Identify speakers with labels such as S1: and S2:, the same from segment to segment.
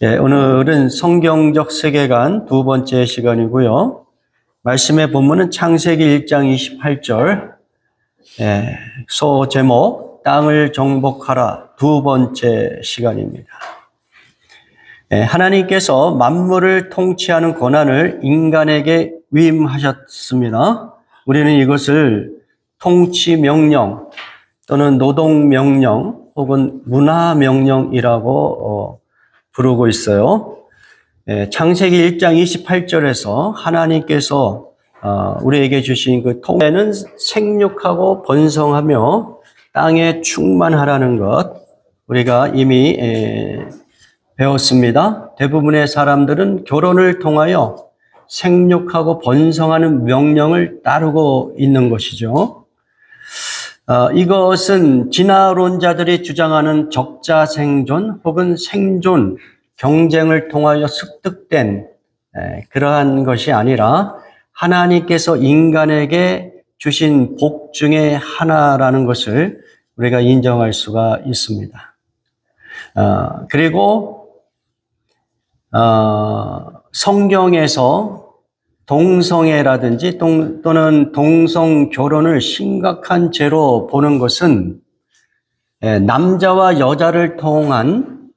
S1: 오늘은 성경적 세계관 두 번째 시간이고요. 말씀의 본문은 창세기 1장 28절, 소제목 땅을 정복하라 두 번째 시간입니다. 하나님께서 만물을 통치하는 권한을 인간에게 위임하셨습니다. 우리는 이것을 통치명령 또는 노동명령 혹은 문화명령이라고 부르고 있어요. 창세기 1장 28절에서 하나님께서 우리에게 주신 그 통치는 생육하고 번성하며 땅에 충만하라는 것 우리가 이미 배웠습니다. 대부분의 사람들은 결혼을 통하여 생육하고 번성하는 명령을 따르고 있는 것이죠. 이것은 진화론자들이 주장하는 적자생존 혹은 생존 경쟁을 통하여 습득된 그러한 것이 아니라 하나님께서 인간에게 주신 복 중에 하나라는 것을 우리가 인정할 수가 있습니다. 그리고 성경에서 동성애라든지 또는 동성 결혼을 심각한 죄로 보는 것은 남자와 여자를 통한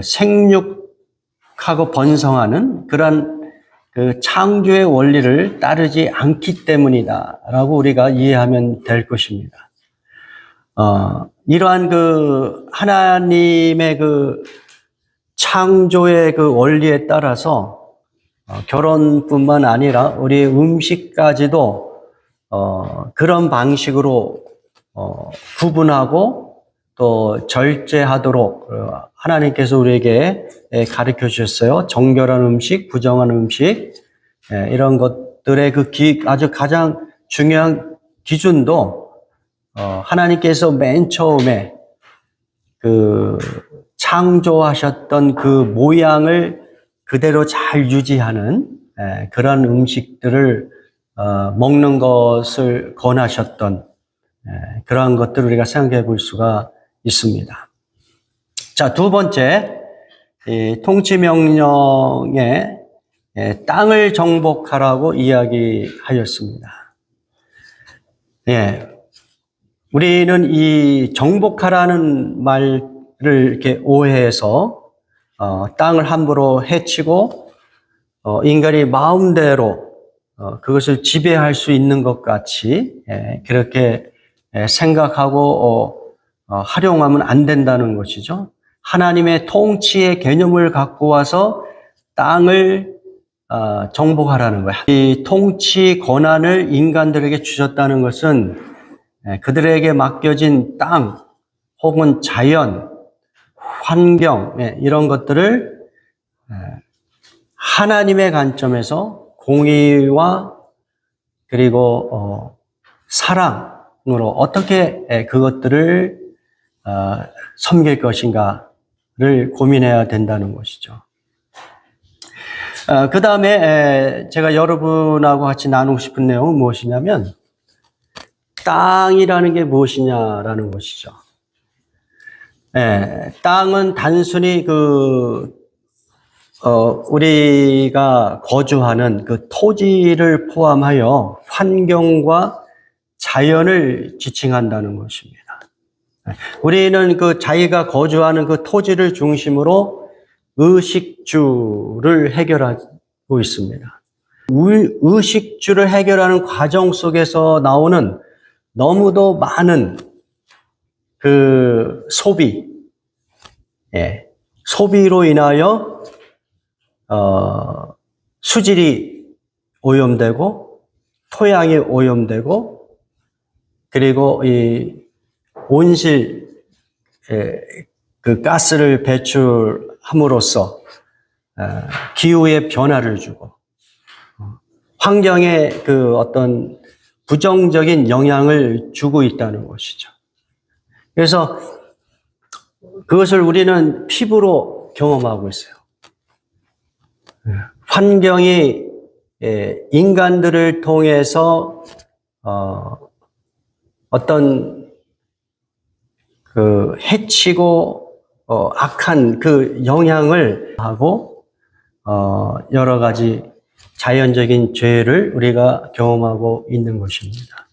S1: 생육하고 번성하는 그런 그 창조의 원리를 따르지 않기 때문이다라고 우리가 이해하면 될 것입니다. 이러한 그 하나님의 그 창조의 그 원리에 따라서 결혼뿐만 아니라 우리 음식까지도 그런 방식으로 구분하고 또 절제하도록 하나님께서 우리에게 가르쳐 주셨어요. 정결한 음식, 부정한 음식 이런 것들의 그 아주 가장 중요한 기준도 하나님께서 맨 처음에 그 창조하셨던 그 모양을 그대로 잘 유지하는 그런 음식들을 먹는 것을 권하셨던 그러한 것들을 우리가 생각해 볼 수가 있습니다. 자, 두 번째, 통치명령에 땅을 정복하라고 이야기하였습니다. 우리는 이 정복하라는 말을 이렇게 오해해서 땅을 함부로 해치고 인간이 마음대로 그것을 지배할 수 있는 것 같이 그렇게 생각하고 활용하면 안 된다는 것이죠. 하나님의 통치의 개념을 갖고 와서 땅을 정복하라는 거예요. 이 통치 권한을 인간들에게 주셨다는 것은 그들에게 맡겨진 땅 혹은 자연 환경 이런 것들을 하나님의 관점에서 공의와 그리고 사랑으로 어떻게 그것들을 섬길 것인가를 고민해야 된다는 것이죠. 그 다음에 제가 여러분하고 같이 나누고 싶은 내용은 무엇이냐면 땅이라는 게 무엇이냐라는 것이죠. 땅은 단순히 우리가 거주하는 그 토지를 포함하여 환경과 자연을 지칭한다는 것입니다. 우리는 그 자기가 거주하는 그 토지를 중심으로 의식주를 해결하고 있습니다. 의식주를 해결하는 과정 속에서 나오는 너무도 많은 그 소비로 인하여 수질이 오염되고 토양이 오염되고 그리고 이 온실 그 가스를 배출함으로써 기후에 변화를 주고 환경에 그 어떤 부정적인 영향을 주고 있다는 것이죠. 그래서 그것을 우리는 피부로 경험하고 있어요. 환경이 인간들을 통해서 어떤 그 해치고 악한 그 영향을 하고 여러 가지 자연적인 죄를 우리가 경험하고 있는 것입니다.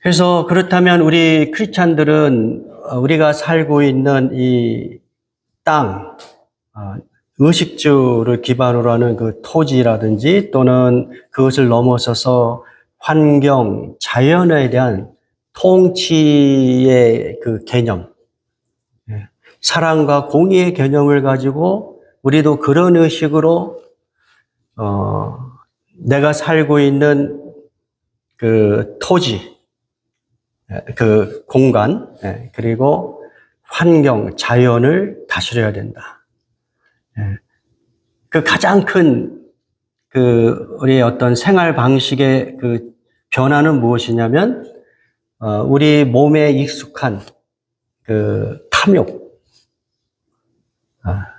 S1: 그래서 그렇다면 우리 크리스찬들은 우리가 살고 있는 이 땅, 의식주를 기반으로 하는 그 토지라든지 또는 그것을 넘어서서 환경, 자연에 대한 통치의 그 개념, 사랑과 공의의 개념을 가지고 우리도 그런 의식으로 내가 살고 있는 그 토지, 그 공간, 그리고 환경, 자연을 다스려야 된다. 그 가장 큰 그 우리의 어떤 생활 방식의 그 변화는 무엇이냐면 우리 몸에 익숙한 그 탐욕,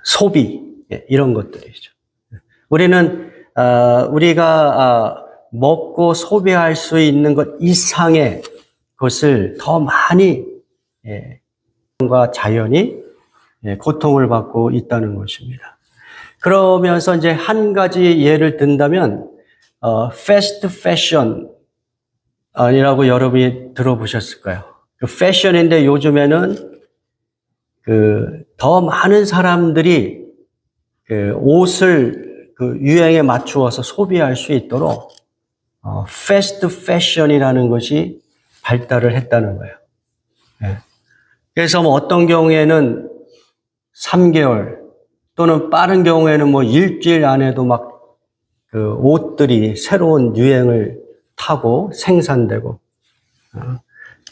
S1: 소비 이런 것들이죠. 우리는 우리가 먹고 소비할 수 있는 것 이상의 것을 더 많이 과 자연이 고통을 받고 있다는 것입니다. 그러면서 이제 한 가지 예를 든다면 패스트 패션이라고 여러분이 들어보셨을까요? 그 패션인데 요즘에는 그 더 많은 사람들이 그 옷을 그 유행에 맞추어서 소비할 수 있도록 패스트 패션이라는 것이 발달을 했다는 거예요. 그래서 뭐 어떤 경우에는 3개월 또는 빠른 경우에는 뭐 일주일 안에도 막 그 옷들이 새로운 유행을 타고 생산되고,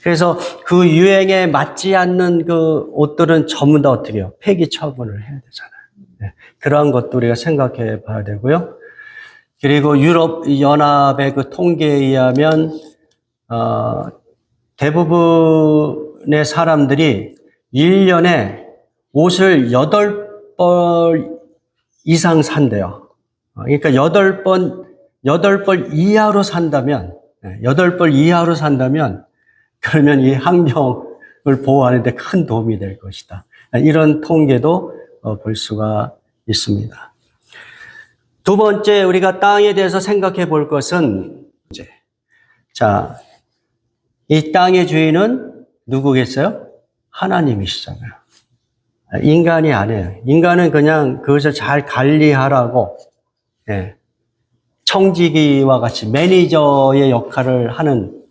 S1: 그래서 그 유행에 맞지 않는 그 옷들은 전부 다 어떻게 해요? 폐기 처분을 해야 되잖아요. 그러한 것도 우리가 생각해 봐야 되고요. 그리고 유럽 연합의 그 통계에 의하면 대부분의 사람들이 1년에 옷을 8벌 이상 산대요. 그러니까 8벌 이하로 산다면, 8벌 이하로 산다면, 그러면 이 환경을 보호하는 데 큰 도움이 될 것이다. 이런 통계도 볼 수가 있습니다. 두 번째, 우리가 땅에 대해서 생각해 볼 것은, 자, 이 땅의 주인은 누구겠어요? 하나님이시잖아요. 인간이 아니에요. 인간은 그냥 그것을 잘 관리하라고, 청지기와 같이 매니저의 역할을 하는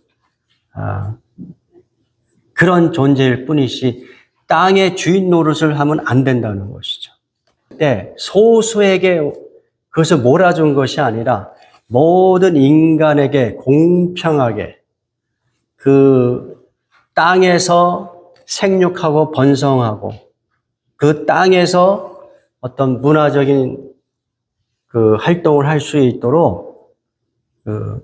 S1: 그런 존재일 뿐이지 땅의 주인 노릇을 하면 안 된다는 것이죠. 소수에게 그것을 몰아준 것이 아니라 모든 인간에게 공평하게 그 땅에서 생육하고 번성하고 그 땅에서 어떤 문화적인 그 활동을 할 수 있도록 그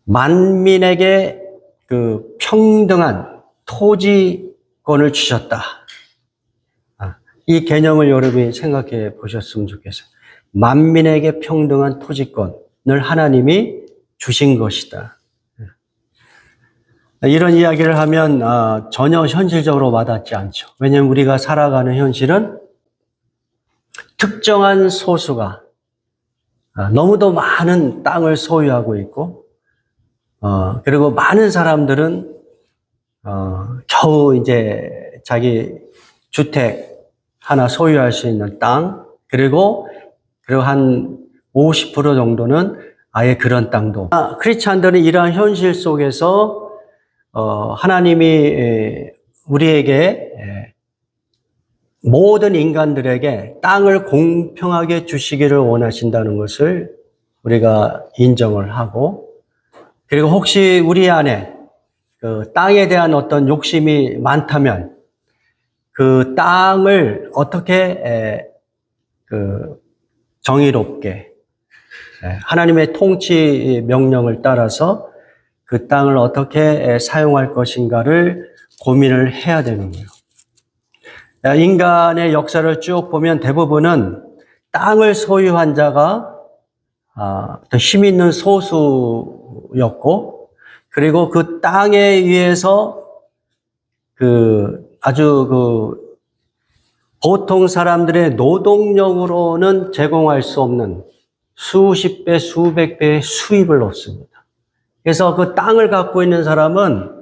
S1: 만민에게 그 평등한 토지권을 주셨다. 이 개념을 여러분이 생각해 보셨으면 좋겠어요. 만민에게 평등한 토지권을 하나님이 주신 것이다. 이런 이야기를 하면 전혀 현실적으로 와닿지 않죠. 왜냐하면 우리가 살아가는 현실은 특정한 소수가 너무도 많은 땅을 소유하고 있고 그리고 많은 사람들은 겨우 이제 자기 주택 하나 소유할 수 있는 땅 그리고 한 50% 정도는 아예 그런 땅도. 크리스찬들은 이러한 현실 속에서 하나님이 우리에게 모든 인간들에게 땅을 공평하게 주시기를 원하신다는 것을 우리가 인정을 하고 그리고 혹시 우리 안에 그 땅에 대한 어떤 욕심이 많다면 그 땅을 어떻게 그 정의롭게 하나님의 통치 명령을 따라서 그 땅을 어떻게 사용할 것인가를 고민을 해야 되는 거예요. 인간의 역사를 쭉 보면 대부분은 땅을 소유한 자가 더 힘 있는 소수였고, 그리고 그 땅에 의해서 그 아주 보통 사람들의 노동력으로는 제공할 수 없는 수십 배, 수백 배의 수입을 얻습니다. 그래서 그 땅을 갖고 있는 사람은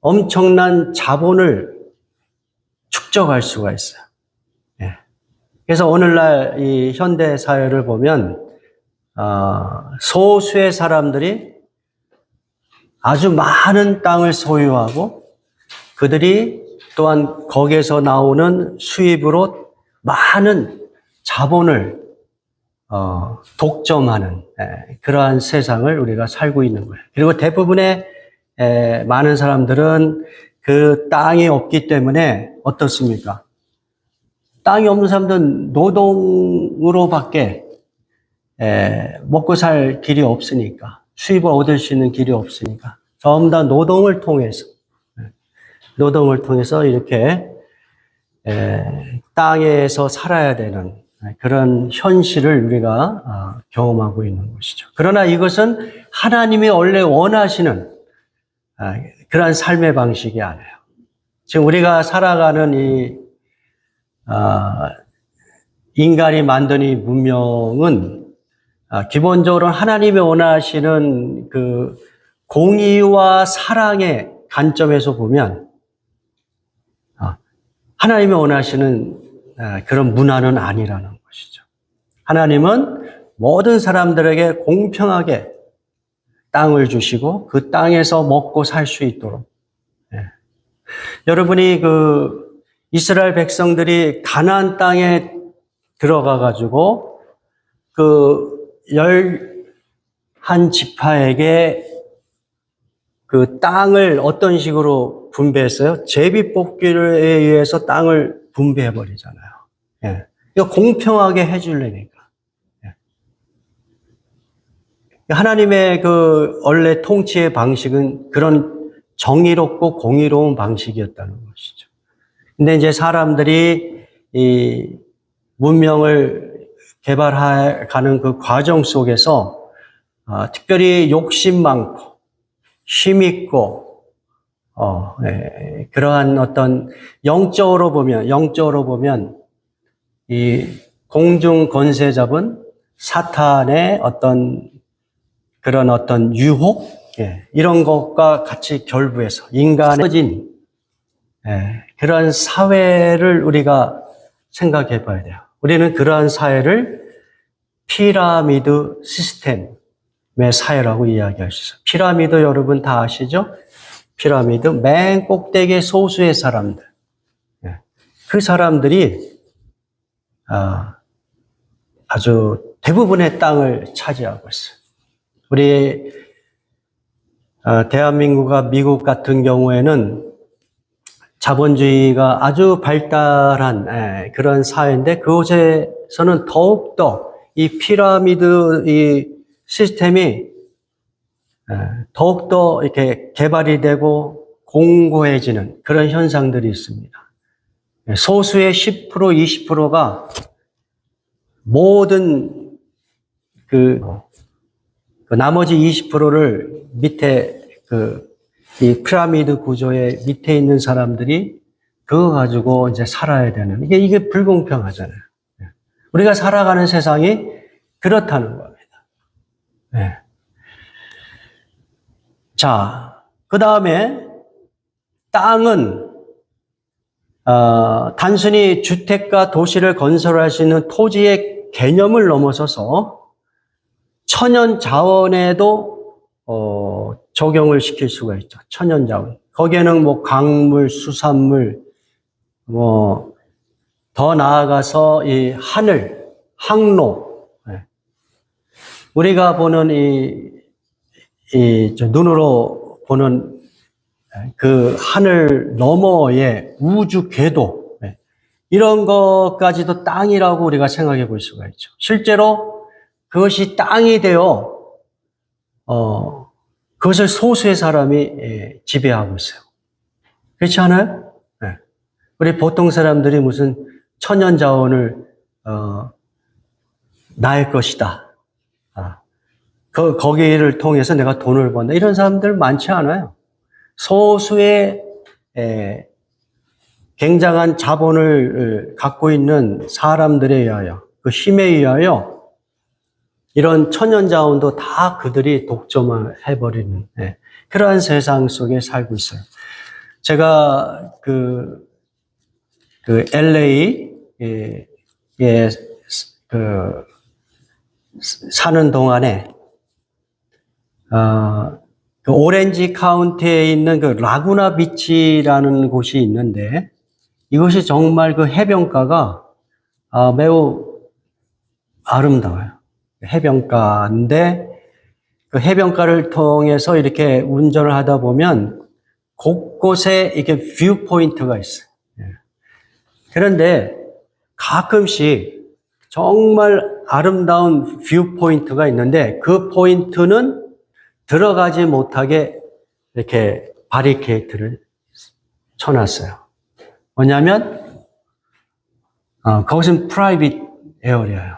S1: 엄청난 자본을 축적할 수가 있어요. 예. 그래서 오늘날 이 현대 사회를 보면 소수의 사람들이 아주 많은 땅을 소유하고 그들이 또한 거기에서 나오는 수입으로 많은 자본을 독점하는 그러한 세상을 우리가 살고 있는 거예요. 그리고 대부분의 많은 사람들은 그 땅이 없기 때문에 어떻습니까? 땅이 없는 사람들은 노동으로밖에 먹고 살 길이 없으니까, 수입을 얻을 수 있는 길이 없으니까 전부 다 노동을 통해서 이렇게 땅에서 살아야 되는 그런 현실을 우리가 경험하고 있는 것이죠. 그러나 이것은 하나님이 원래 원하시는 그런 삶의 방식이 아니에요. 지금 우리가 살아가는 이 인간이 만든 이 문명은 기본적으로 하나님이 원하시는 그 공의와 사랑의 관점에서 보면 하나님이 원하시는 그런 문화는 아니라는 것이죠. 하나님은 모든 사람들에게 공평하게 땅을 주시고 그 땅에서 먹고 살 수 있도록. 여러분이 이스라엘 백성들이 가나안 땅에 들어가 가지고 그 11지파에게 그 땅을 어떤 식으로 분배했어요? 제비뽑기에 의해서 땅을 분배해 버리잖아요. 예. 이거 공평하게 해주려니까. 예. 하나님의 원래 통치의 방식은 그런 정의롭고 공의로운 방식이었다는 것이죠. 근데 이제 사람들이 이 문명을 개발해가는 그 과정 속에서 특별히 욕심 많고 힘있고 그러한 어떤 영적으로 보면 이 공중 권세 잡은 사탄의 그런 어떤 유혹 이런 것과 같이 결부해서 인간의 퍼진 그러한 사회를 우리가 생각해 봐야 돼요. 우리는 그러한 사회를 피라미드 시스템의 사회라고 이야기할 수 있어요. 피라미드 여러분 다 아시죠? 피라미드 맨 꼭대기의 소수의 사람들. 그 사람들이 아주 대부분의 땅을 차지하고 있어요. 우리 대한민국과 미국 같은 경우에는 자본주의가 아주 발달한 그런 사회인데 그곳에서는 더욱더 이 피라미드 이 시스템이 더욱더 이렇게 개발이 되고 공고해지는 그런 현상들이 있습니다. 소수의 10%, 20%가 모든 나머지 20%를 밑에 이 피라미드 구조의 밑에 있는 사람들이 그거 가지고 이제 살아야 되는 이게 불공평하잖아요. 우리가 살아가는 세상이 그렇다는 겁니다. 네. 자, 그 다음에 땅은 단순히 주택과 도시를 건설할 수 있는 토지의 개념을 넘어서서 천연 자원에도 적용을 시킬 수가 있죠. 천연 자원. 거기에는 뭐 강물, 수산물, 더 나아가서 이 하늘, 항로. 우리가 보는 눈으로 보는 그 하늘 너머의 우주 궤도. 이런 것까지도 땅이라고 우리가 생각해 볼 수가 있죠. 실제로 그것이 땅이 되어, 그것을 소수의 사람이 지배하고 있어요. 그렇지 않아요? 네. 우리 보통 사람들이 무슨 천연 자원을, 나의 것이다. 거기를 통해서 내가 돈을 번다. 이런 사람들 많지 않아요. 소수의, 굉장한 자본을 갖고 있는 사람들에 의하여, 그 힘에 의하여 이런 천연자원도 다 그들이 독점을 해버리는 그러한 세상 속에 살고 있어요. 제가 그 LA에 사는 동안에 그 오렌지 카운티에 있는 그 라구나 비치라는 곳이 있는데, 이것이 정말 그 해변가가 매우 아름다워요. 해변가인데 그 해변가를 통해서 이렇게 운전을 하다 보면 곳곳에 이렇게 뷰 포인트가 있어요. 그런데 가끔씩 정말 아름다운 뷰 포인트가 있는데 그 포인트는 들어가지 못하게 이렇게 바리케이트를 쳐놨어요. 뭐냐면 거기는 프라이빗 에어리아예요.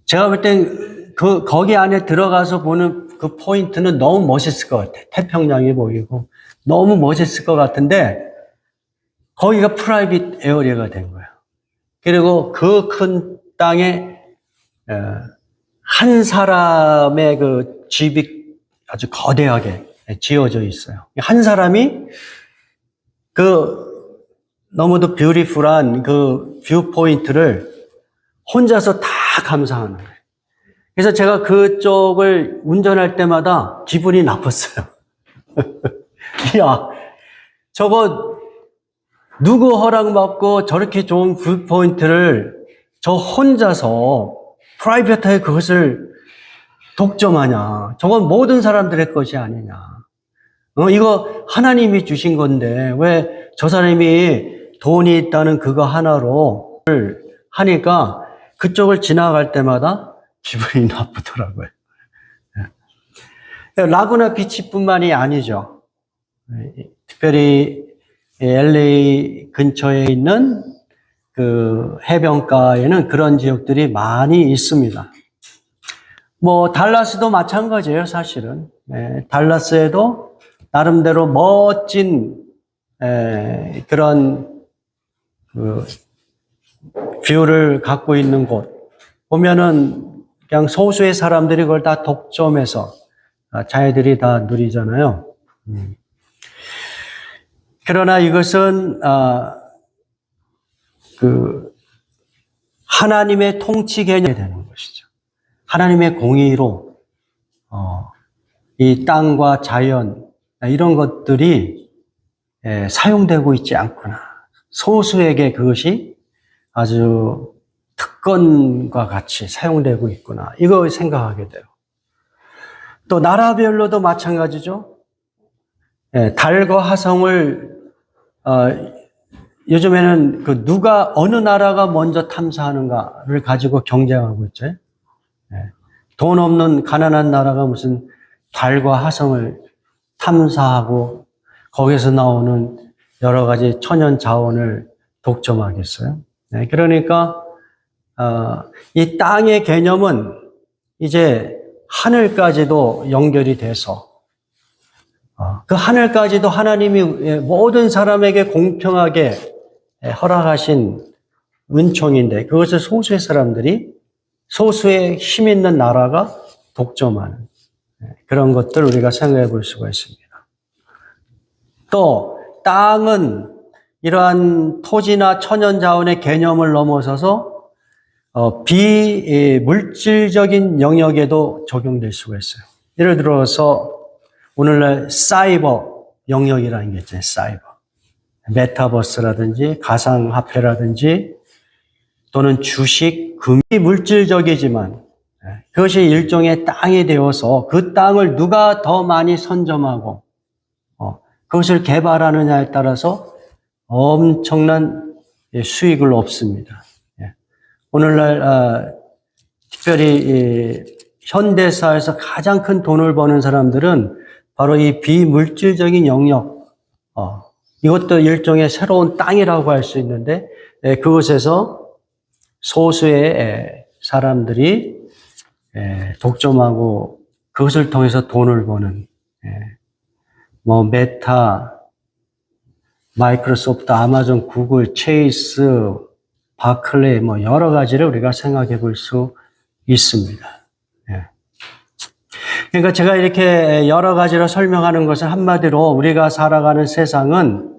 S1: 제가 볼 땐 거기 안에 들어가서 보는 그 포인트는 너무 멋있을 것 같아요. 태평양이 보이고 너무 멋있을 것 같은데 거기가 프라이빗 에어리아가 된 거예요. 그리고 그 큰 땅에 한 사람의 그 집이 아주 거대하게 지어져 있어요. 한 사람이 그 너무도 뷰티풀한 그 뷰 포인트를 혼자서 다 감상하는 거예요. 그래서 제가 그쪽을 운전할 때마다 기분이 나빴어요. 야, 저거 누구 허락받고 저렇게 좋은 뷰 포인트를 저 혼자서 프라이빗하게 그것을 독점하냐. 저건 모든 사람들의 것이 아니냐. 이거 하나님이 주신 건데 왜 저 사람이 돈이 있다는 그거 하나로 하니까 그쪽을 지나갈 때마다 기분이 나쁘더라고요. 라구나 비치뿐만이 아니죠. 특별히 LA 근처에 있는 그 해변가에는 그런 지역들이 많이 있습니다. 뭐 달라스도 마찬가지예요, 사실은. 달라스에도 나름대로 멋진 그런 그 뷰를 갖고 있는 곳 보면은 그냥 소수의 사람들이 그걸 다 독점해서 자기들이 다 누리잖아요. 그러나 이것은 그 하나님의 통치 개념이 되는 것이죠. 하나님의 공의로 이 땅과 자연 이런 것들이 사용되고 있지 않구나. 소수에게 그것이 아주 특권과 같이 사용되고 있구나. 이거 생각하게 돼요. 또 나라별로도 마찬가지죠. 달과 화성을 요즘에는 그 누가 어느 나라가 먼저 탐사하는가를 가지고 경쟁하고 있죠. 돈 없는 가난한 나라가 무슨 달과 화성을 탐사하고 거기서 나오는 여러 가지 천연 자원을 독점하겠어요. 그러니까 이 땅의 개념은 이제 하늘까지도 연결이 돼서 그 하늘까지도 하나님이 모든 사람에게 공평하게 허락하신 은총인데 그것을 소수의 사람들이 소수의 힘 있는 나라가 독점하는 그런 것들 우리가 생각해 볼 수가 있습니다. 또 땅은 이러한 토지나 천연자원의 개념을 넘어서서 비물질적인 영역에도 적용될 수가 있어요. 예를 들어서 오늘날 사이버 영역이라는 게 있잖아요. 사이버. 메타버스라든지 가상화폐라든지 또는 주식, 금이 물질적이지만 그것이 일종의 땅이 되어서 그 땅을 누가 더 많이 선점하고 그것을 개발하느냐에 따라서 엄청난 수익을 얻습니다. 오늘날 특별히 현대사에서 가장 큰 돈을 버는 사람들은 바로 이 비물질적인 영역, 이것도 일종의 새로운 땅이라고 할 수 있는데 그곳에서 소수의 사람들이 독점하고 그것을 통해서 돈을 버는 뭐 메타, 마이크로소프트, 아마존, 구글, 체이스, 바클레이 뭐 여러 가지를 우리가 생각해 볼 수 있습니다. 예. 그러니까 제가 이렇게 여러 가지로 설명하는 것은 한마디로 우리가 살아가는 세상은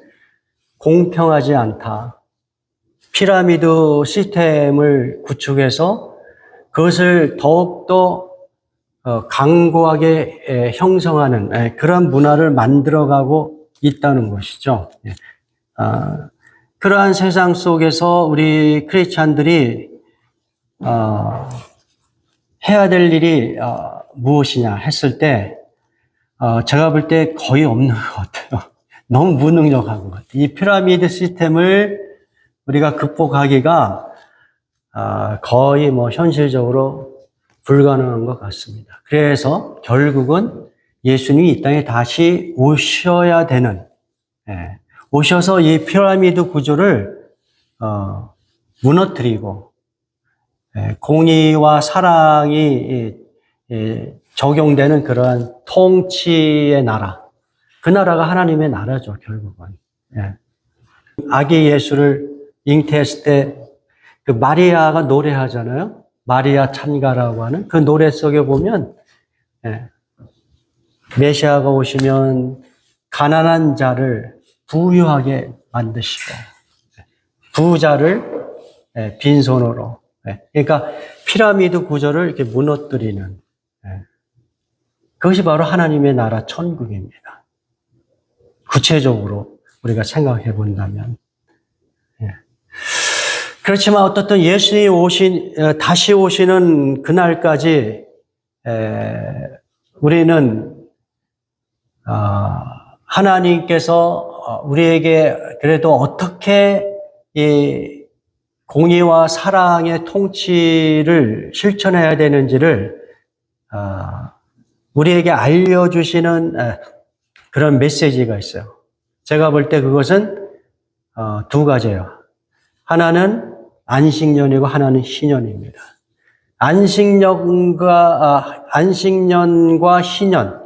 S1: 공평하지 않다. 피라미드 시스템을 구축해서 그것을 더욱더 강고하게 형성하는 그런 문화를 만들어가고 있다는 것이죠. 그러한 세상 속에서 우리 크리스찬들이 해야 될 일이 무엇이냐 했을 때 제가 볼 때 거의 없는 것 같아요. 너무 무능력한 것 같아요. 이 피라미드 시스템을 우리가 극복하기가 거의 뭐 현실적으로 불가능한 것 같습니다. 그래서 결국은 예수님이 이 땅에 다시 오셔야 되는, 오셔서 이 피라미드 구조를 무너뜨리고 공의와 사랑이 적용되는 그러한 통치의 나라, 그 나라가 하나님의 나라죠, 결국은. 아기 예수를 잉태했을 때 그 마리아가 노래하잖아요. 마리아 찬가라고 하는 그 노래 속에 보면 메시아가 오시면 가난한 자를 부유하게 만드시고 부자를 빈손으로, 그러니까 피라미드 구조를 이렇게 무너뜨리는, 그것이 바로 하나님의 나라 천국입니다. 구체적으로 우리가 생각해 본다면. 그렇지만 어떻든 예수님이 다시 오시는 그날까지 우리는 하나님께서 우리에게 그래도 어떻게 이 공의와 사랑의 통치를 실천해야 되는지를 우리에게 알려주시는 그런 메시지가 있어요. 제가 볼 때 그것은 두 가지예요. 하나는 안식년이고 하나는 희년입니다. 안식년과 희년.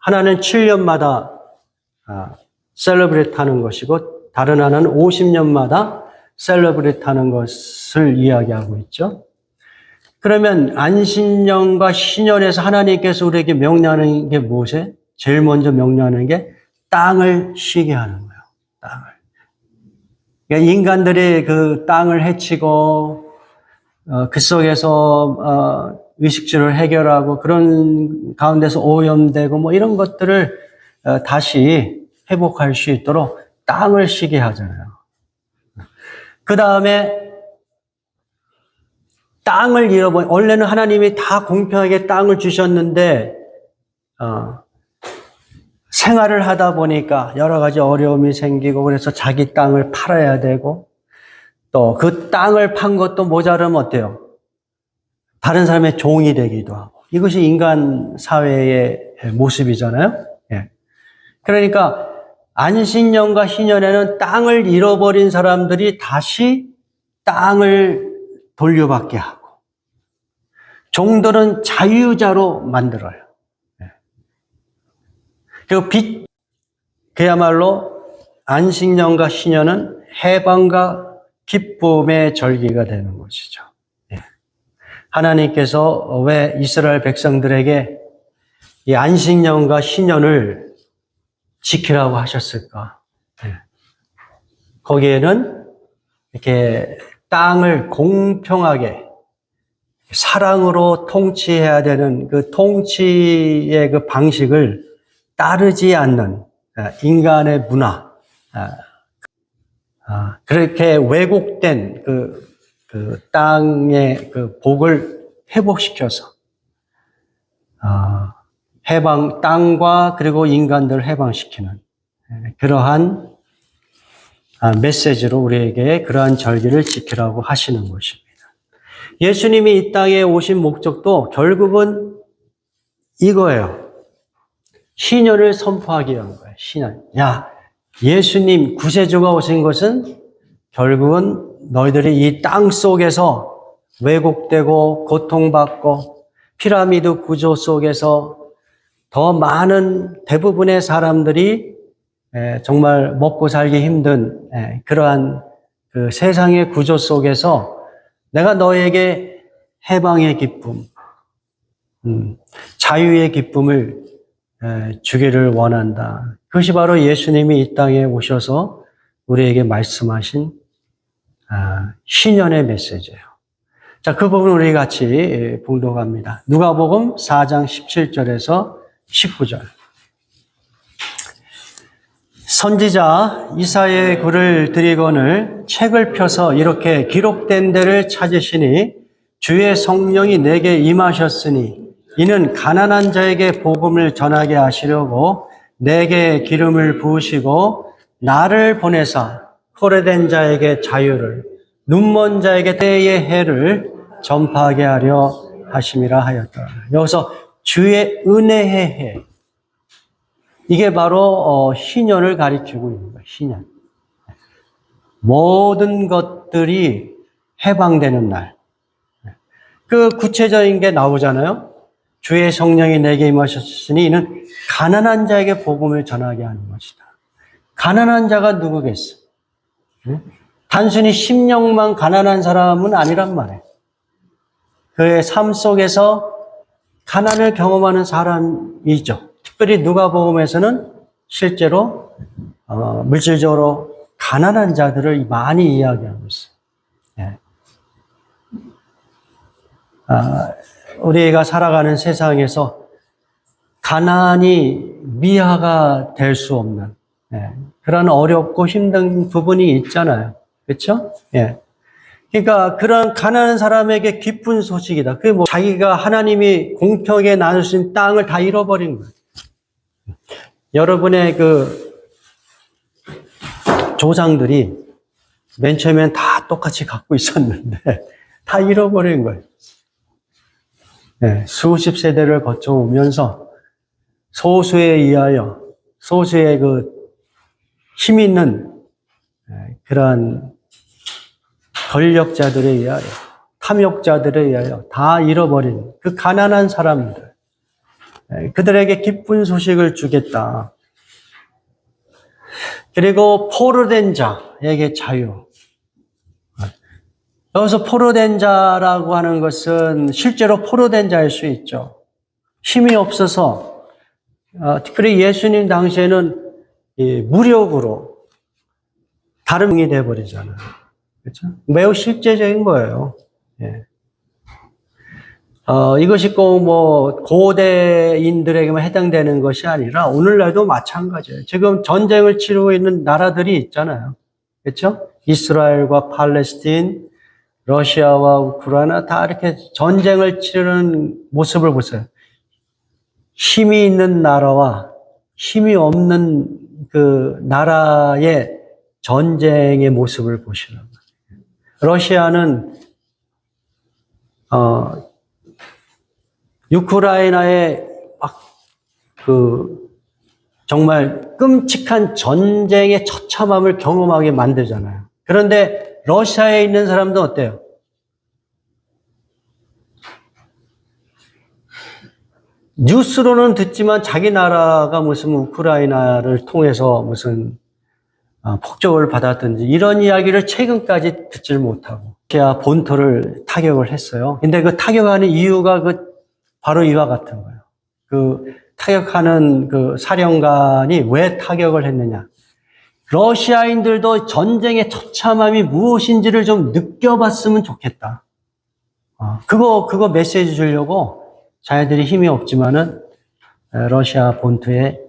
S1: 하나는 7년마다 셀러브레이트 하는 것이고 다른 하나는 50년마다 셀러브레이트 하는 것을 이야기하고 있죠. 그러면 안식년과 희년에서 하나님께서 우리에게 명령하는 게 무엇이에요? 제일 먼저 명령하는 게 땅을 쉬게 하는 거예요. 땅을. 그러니까 인간들이 그 땅을 해치고 그 속에서 의식주를 해결하고 그런 가운데서 오염되고 뭐 이런 것들을 다시 회복할 수 있도록 땅을 쉬게 하잖아요. 그 다음에 땅을 잃어버린, 원래는 하나님이 다 공평하게 땅을 주셨는데 생활을 하다 보니까 여러 가지 어려움이 생기고 그래서 자기 땅을 팔아야 되고 또 그 땅을 판 것도 모자르면 어때요? 다른 사람의 종이 되기도 하고. 이것이 인간 사회의 모습이잖아요. 그러니까 안식년과 희년에는 땅을 잃어버린 사람들이 다시 땅을 돌려받게 하고 종들은 자유자로 만들어요. 그리고 그야말로 안식년과 희년은 해방과 기쁨의 절기가 되는 것이죠. 하나님께서 왜 이스라엘 백성들에게 이 안식년과 희년을 지키라고 하셨을까? 거기에는 이렇게 땅을 공평하게 사랑으로 통치해야 되는 그 통치의 그 방식을 따르지 않는 인간의 문화, 그렇게 왜곡된 그 땅의 그 복을 회복시켜서 땅과 그리고 인간들을 해방시키는 그러한 메시지로 우리에게 그러한 절기를 지키라고 하시는 것입니다. 예수님이 이 땅에 오신 목적도 결국은 이거예요. 신년을 선포하기 위한 거예요. 신년. 야, 예수님 구세주가 오신 것은 결국은 너희들이 이 땅 속에서 왜곡되고 고통받고 피라미드 구조 속에서 더 많은 대부분의 사람들이 정말 먹고 살기 힘든 그러한 그 세상의 구조 속에서 내가 너에게 해방의 기쁨, 자유의 기쁨을 주기를 원한다. 그것이 바로 예수님이 이 땅에 오셔서 우리에게 말씀하신 신년의 메시지예요. 자, 그 부분 우리 같이 봉독합니다. 누가복음 4장 17절에서 19절. 선지자 이사야의 글을 드리거늘 책을 펴서 이렇게 기록된 데를 찾으시니 주의 성령이 내게 임하셨으니 이는 가난한 자에게 복음을 전하게 하시려고 내게 기름을 부으시고 나를 보내사 포로된 자에게 자유를 눈먼 자에게 때의 해를 전파하게 하려 하심이라 하였다. 여기서 주의 은혜의 해, 이게 바로 신년을 가리키고 있는 거예요. 신년. 모든 것들이 해방되는 날. 그 구체적인 게 나오잖아요. 주의 성령이 내게 임하셨으니 이는 가난한 자에게 복음을 전하게 하는 것이다. 가난한 자가 누구겠어? 단순히 심령만 가난한 사람은 아니란 말이에요. 그의 삶 속에서 가난을 경험하는 사람이죠. 특별히 누가복음에서는 실제로 물질적으로 가난한 자들을 많이 이야기하고 있어요. 예. 우리가 살아가는 세상에서 가난이 미화가 될 수 없는 그런 어렵고 힘든 부분이 있잖아요. 그렇죠? 예. 그러니까 그런 가난한 사람에게 기쁜 소식이다. 그게 뭐 자기가 하나님이 공평하게 나누신 땅을 다 잃어버린 거예요. 여러분의 그 조상들이 맨 처음엔 다 똑같이 갖고 있었는데 다 잃어버린 거예요. 네, 수십 세대를 거쳐오면서 소수에 의하여 소수의 그 힘 있는 그러한 권력자들에 의하여 탐욕자들에 의하여 다 잃어버린 그 가난한 사람들, 그들에게 기쁜 소식을 주겠다. 그리고 포로된 자에게 자유. 여기서 포로된 자라고 하는 것은 실제로 포로된 자일 수 있죠. 힘이 없어서 특별히 예수님 당시에는 무력으로 다른 영이 되어버리잖아요. 그렇죠? 매우 실제적인 거예요. 예. 이것이 꼭 뭐 고대인들에게만 해당되는 것이 아니라 오늘날도 마찬가지예요. 지금 전쟁을 치르고 있는 나라들이 있잖아요. 그렇죠? 이스라엘과 팔레스틴, 러시아와 우크라이나 다 이렇게 전쟁을 치르는 모습을 보세요. 힘이 있는 나라와 힘이 없는 그 나라의 전쟁의 모습을 보시라고. 러시아는 우크라이나의 막 정말 끔찍한 전쟁의 처참함을 경험하게 만들잖아요. 그런데 러시아에 있는 사람도 어때요? 뉴스로는 듣지만 자기 나라가 무슨 우크라이나를 통해서 무슨 폭격을 받았든지 이런 이야기를 최근까지 듣질 못하고 러시아 본토를 타격을 했어요. 근데 그 타격하는 이유가 바로 이와 같은 거예요. 그 타격하는 그 사령관이 왜 타격을 했느냐? 러시아인들도 전쟁의 처참함이 무엇인지를 좀 느껴봤으면 좋겠다. 그거 메시지 주려고 자기들이 힘이 없지만은 러시아 본토에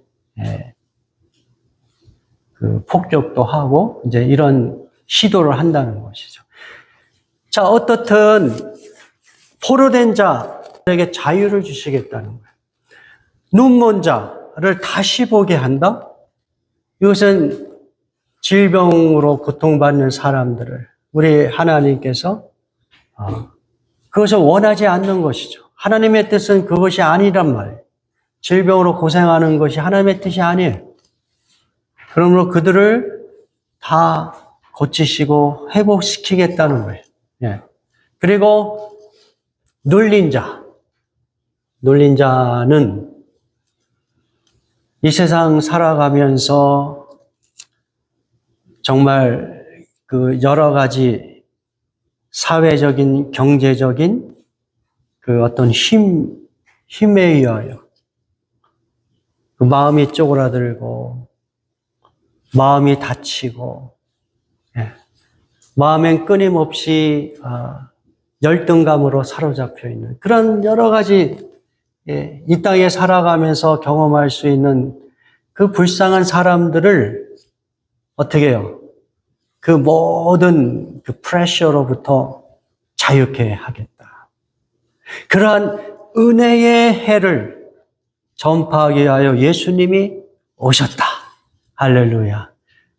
S1: 그 폭격도 하고 이제 이런 시도를 한다는 것이죠. 자, 어떻든 포로된 자에게 자유를 주시겠다는 거예요. 눈먼 자를 다시 보게 한다? 이것은 질병으로 고통받는 사람들을 우리 하나님께서 그것을 원하지 않는 것이죠. 하나님의 뜻은 그것이 아니란 말이에요. 질병으로 고생하는 것이 하나님의 뜻이 아니에요. 그러므로 그들을 다 고치시고 회복시키겠다는 거예요. 예. 그리고 눌린 자는 이 세상 살아가면서 정말 그 여러 가지 사회적인, 경제적인 그 어떤 힘에 의하여 그 마음이 쪼그라들고, 마음이 다치고, 마음엔 끊임없이 열등감으로 사로잡혀 있는 그런 여러 가지 이 땅에 살아가면서 경험할 수 있는 그 불쌍한 사람들을 어떻게 해요? 그 모든 그 프레셔로부터 자유케 하겠다. 그러한 은혜의 해를 전파하기 위하여 예수님이 오셨다. 할렐루야.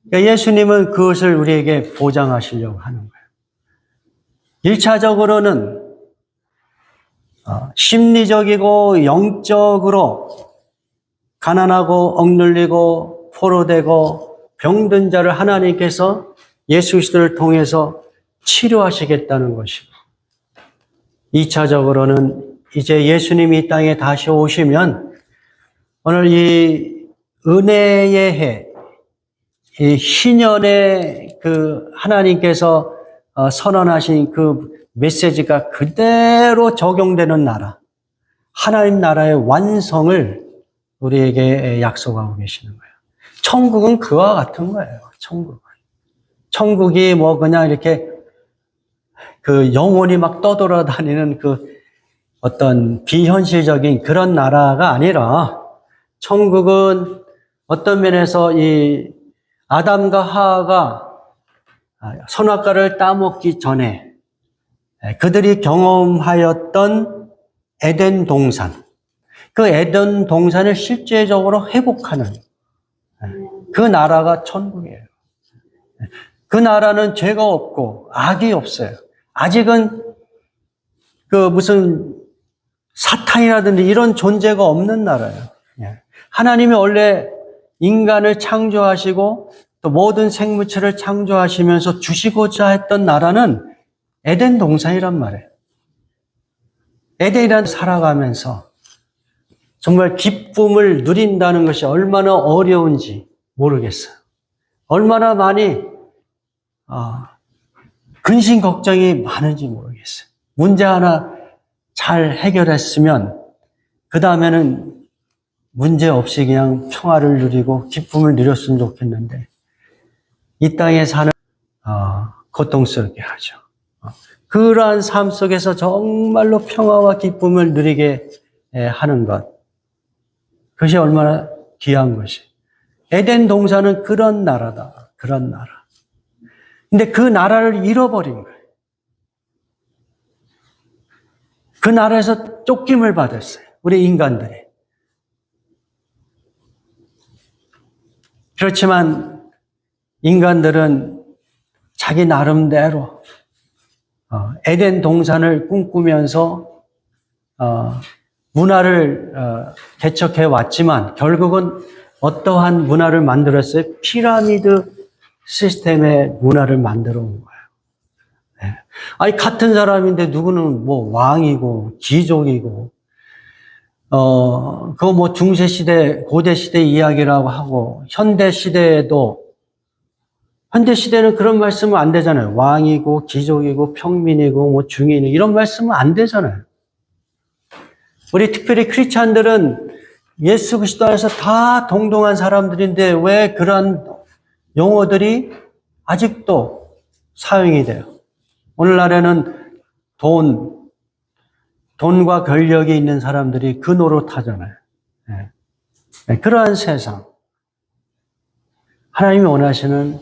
S1: 그러니까 예수님은 그것을 우리에게 보장하시려고 하는 거예요. 1차적으로는 심리적이고 영적으로 가난하고 억눌리고 포로되고 병든 자를 하나님께서 예수 그리스도를 통해서 치료하시겠다는 것이고, 2차적으로는 이제 예수님이 이 땅에 다시 오시면 오늘 이 은혜의 해, 이 희년의 그 하나님께서 선언하신 그 메시지가 그대로 적용되는 나라, 하나님 나라의 완성을 우리에게 약속하고 계시는 거예요. 천국은 그와 같은 거예요. 천국이 뭐 그냥 이렇게 그 영혼이 막 떠돌아다니는 그 어떤 비현실적인 그런 나라가 아니라, 천국은 어떤 면에서 이 아담과 하와가 선악과를 따먹기 전에 그들이 경험하였던 에덴 동산, 그 에덴 동산을 실제적으로 회복하는 그 나라가 천국이에요. 그 나라는 죄가 없고 악이 없어요. 아직은 그 무슨 사탄이라든지 이런 존재가 없는 나라예요. 하나님이 원래 인간을 창조하시고 또 모든 생물체를 창조하시면서 주시고자 했던 나라는 에덴 동산이란 말이에요. 에덴이란 살아가면서 정말 기쁨을 누린다는 것이 얼마나 어려운지 모르겠어요. 얼마나 많이 근심 걱정이 많은지 모르겠어요. 문제 하나 잘 해결했으면 그 다음에는 문제 없이 그냥 평화를 누리고 기쁨을 누렸으면 좋겠는데, 이 땅에 사는 고통스럽게 하죠. 그러한 삶 속에서 정말로 평화와 기쁨을 누리게 하는 것, 그것이 얼마나 귀한 것이. 에덴 동산은 그런 나라다. 그런 나라. 근데 그 나라를 잃어버린 거예요. 그 나라에서 쫓김을 받았어요. 우리 인간들이. 그렇지만 인간들은 자기 나름대로 에덴 동산을 꿈꾸면서 문화를 개척해 왔지만 결국은 어떠한 문화를 만들었어요? 피라미드 시스템의 문화를 만들어 온 거예요. 아니, 같은 사람인데 누구는 뭐 왕이고 귀족이고 그거 뭐 중세시대, 고대시대 이야기라고 하고, 현대시대에도, 현대시대는 그런 말씀은 안 되잖아요. 왕이고, 귀족이고, 평민이고, 뭐 중인이고, 이런 말씀은 안 되잖아요. 우리 특별히 크리스찬들은 예수 그리스도 안에서 다 동등한 사람들인데 왜 그런 용어들이 아직도 사용이 돼요? 오늘날에는 돈과 권력이 있는 사람들이 그 노릇하잖아요. 그러한 세상. 하나님이 원하시는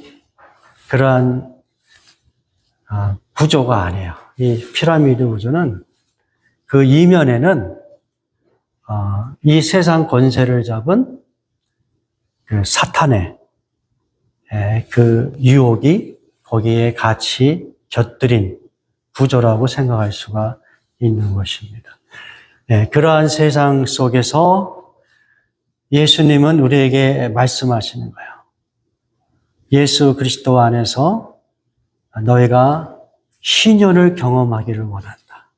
S1: 그러한 구조가 아니에요. 이 피라미드 구조는 그 이면에는 이 세상 권세를 잡은 그 사탄의 그 유혹이 거기에 같이 곁들인 구조라고 생각할 수가 있는 것입니다. 그러한 세상 속에서 예수님은 우리에게 말씀하시는 거예요. 예수 그리스도 안에서 너희가 희년을 경험하기를 원한다.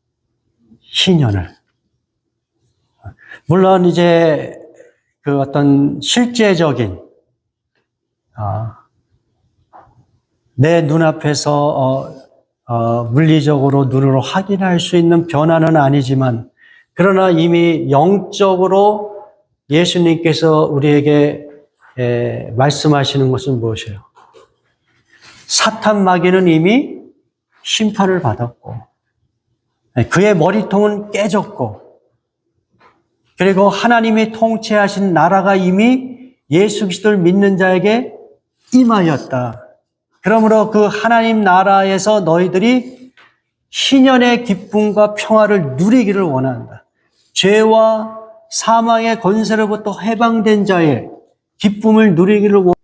S1: 희년을. 물론 이제 그 어떤 실제적인 내 눈앞에서 물리적으로 눈으로 확인할 수 있는 변화는 아니지만, 그러나 이미 영적으로 예수님께서 우리에게 말씀하시는 것은 무엇이에요? 사탄 마귀는 이미 심판을 받았고, 그의 머리통은 깨졌고, 그리고 하나님이 통치하신 나라가 이미 예수 그리스도를 믿는 자에게 임하였다. 그러므로 그 하나님 나라에서 너희들이 희년의 기쁨과 평화를 누리기를 원한다. 죄와 사망의 권세로부터 해방된 자의 기쁨을 누리기를 원한다.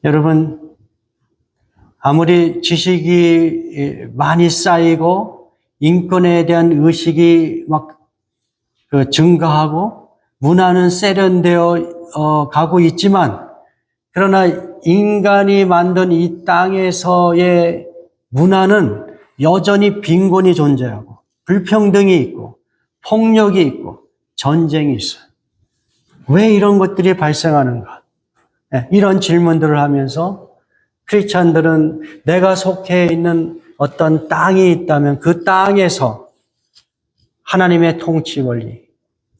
S1: 여러분, 아무리 지식이 많이 쌓이고 인권에 대한 의식이 막 증가하고 문화는 세련되어 가고 있지만, 그러나 인간이 만든 이 땅에서의 문화는 여전히 빈곤이 존재하고 불평등이 있고 폭력이 있고 전쟁이 있어요. 왜 이런 것들이 발생하는가? 이런 질문들을 하면서 크리스찬들은 내가 속해 있는 어떤 땅이 있다면 그 땅에서 하나님의 통치 원리,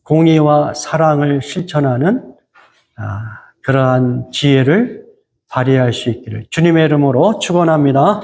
S1: 공의와 사랑을 실천하는 그러한 지혜를 발휘할 수 있기를 주님의 이름으로 축원합니다.